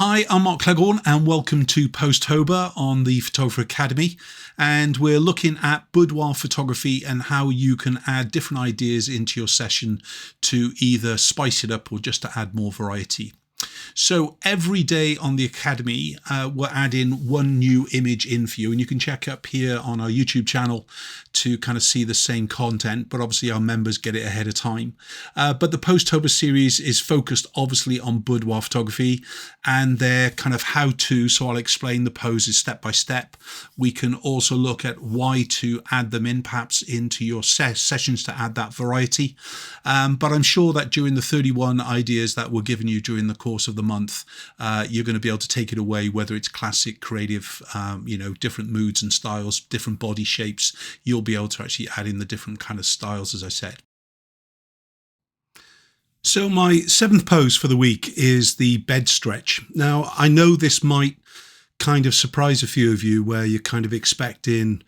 Hi, I'm Mark Cleghorn and welcome to Pose-Tober on the Photographer Academy, and we're looking at boudoir photography and how you can add different ideas into your session to either spice it up or just to add more variety. So every day on the Academy, we're adding one new image in for you, and you can check up here on our YouTube channel to kind of see the same content, but obviously our members get it ahead of time. But the Pose-Tober series is focused obviously on boudoir photography and their kind of how-to, so I'll explain the poses step by step. We can also look at why to add them in, perhaps into your sessions to add that variety. But I'm sure that during the 31 ideas that we're giving you during the course of the month, you're going to be able to take it away, whether it's classic, creative, different moods and styles, different body shapes. You'll be able to actually add in the different kind of styles, as I said. So my seventh pose for the week is the bed stretch. Now, I know this might kind of surprise a few of you where you're kind of expecting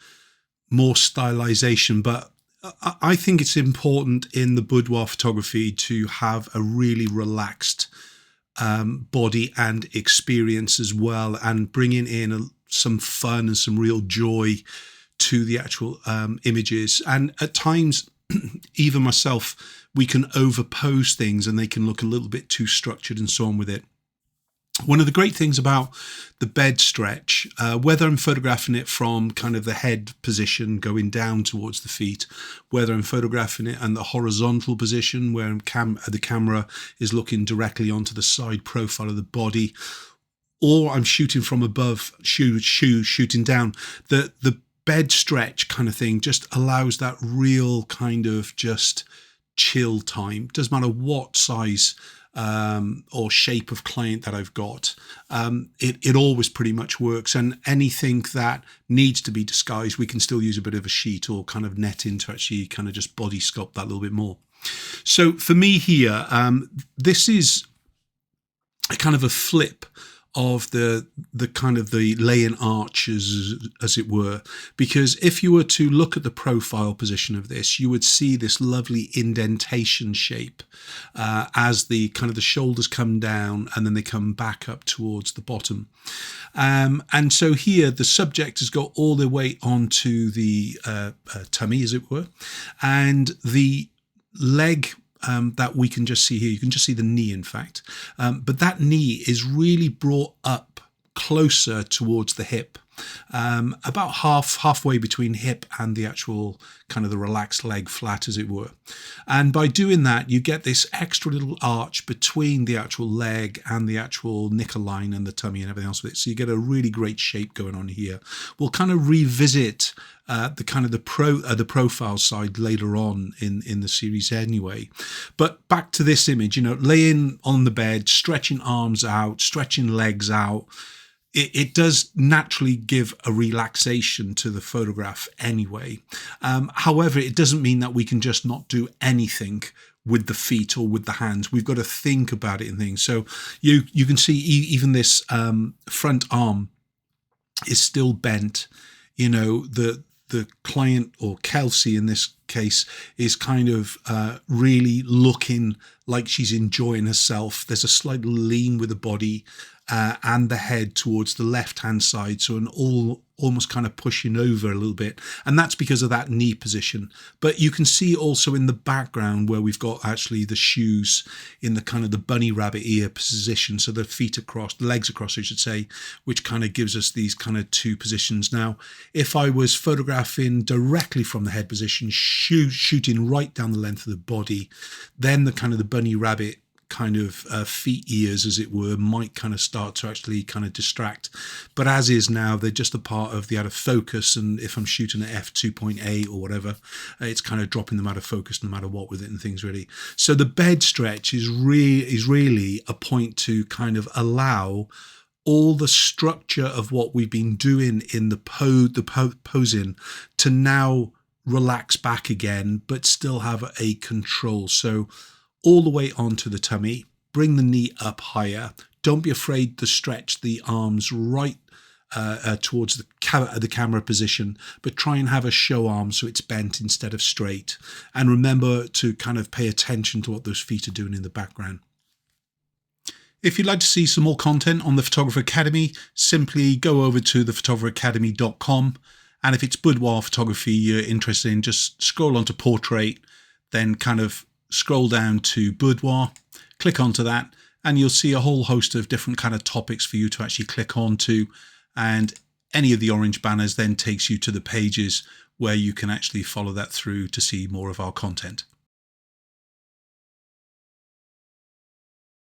more stylization, but I think it's important in the boudoir photography to have a really relaxed body and experience as well, and bringing in some fun and some real joy to the actual images. And at times, even myself, we can overpose things and they can look a little bit too structured and so on with it. One of the great things about the bed stretch, whether I'm photographing it from kind of the head position going down towards the feet, whether I'm photographing it in the horizontal position where the camera is looking directly onto the side profile of the body, or I'm shooting from above, shooting down, the bed stretch kind of thing just allows that real kind of just chill time. Doesn't matter what size or shape of client that I've got, it always pretty much works. And anything that needs to be disguised, we can still use a bit of a sheet or kind of net in to actually kind of just body sculpt that a little bit more. So for me here, this is a kind of a flip of the kind of the lay-in arches, as it were, because if you were to look at the profile position of this, you would see this lovely indentation shape as the kind of the shoulders come down and then they come back up towards the bottom. And so here the subject has got all the way onto the tummy, as it were, and the leg that we can just see here. You can just see the knee, in fact. But that knee is really brought up closer towards the hip, about halfway between hip and the actual kind of the relaxed leg flat, as it were. And by doing that, you get this extra little arch between the actual leg and the actual knicker line and the tummy and everything else with it. So you get a really great shape going on here. We'll kind of revisit the kind of the profile side later on in the series anyway. But back to this image, laying on the bed, stretching arms out, stretching legs out. It does naturally give a relaxation to the photograph anyway. However, it doesn't mean that we can just not do anything with the feet or with the hands. We've got to think about it and things. So you can see even this front arm is still bent. The client, or Kelsey in this case, is kind of really looking like she's enjoying herself. There's a slight lean with the body and the head towards the left-hand side, so almost kind of pushing over a little bit, and that's because of that knee position. But you can see also in the background where we've got actually the shoes in the kind of the bunny rabbit ear position, so the feet across, legs across I should say, which kind of gives us these kind of two positions. Now if I was photographing directly from the head position, shooting right down the length of the body, then the kind of the bunny rabbit kind of feet ears, as it were, might kind of start to actually kind of distract. But as is now, they're just a part of the out of focus, and if I'm shooting at f2.8 or whatever, it's kind of dropping them out of focus no matter what with it and things, really. So the bed stretch is really a point to kind of allow all the structure of what we've been doing in the posing to now relax back again, but still have a control. So all the way onto the tummy, bring the knee up higher. Don't be afraid to stretch the arms right towards the camera position, but try and have a show arm so it's bent instead of straight. And remember to kind of pay attention to what those feet are doing in the background. If you'd like to see some more content on the Photographer Academy, simply go over to thephotographeracademy.com. And if it's boudoir photography you're interested in, just scroll onto portrait, then kind of scroll down to boudoir, click onto that, and you'll see a whole host of different kind of topics for you to actually click onto. And any of the orange banners then takes you to the pages where you can actually follow that through to see more of our content.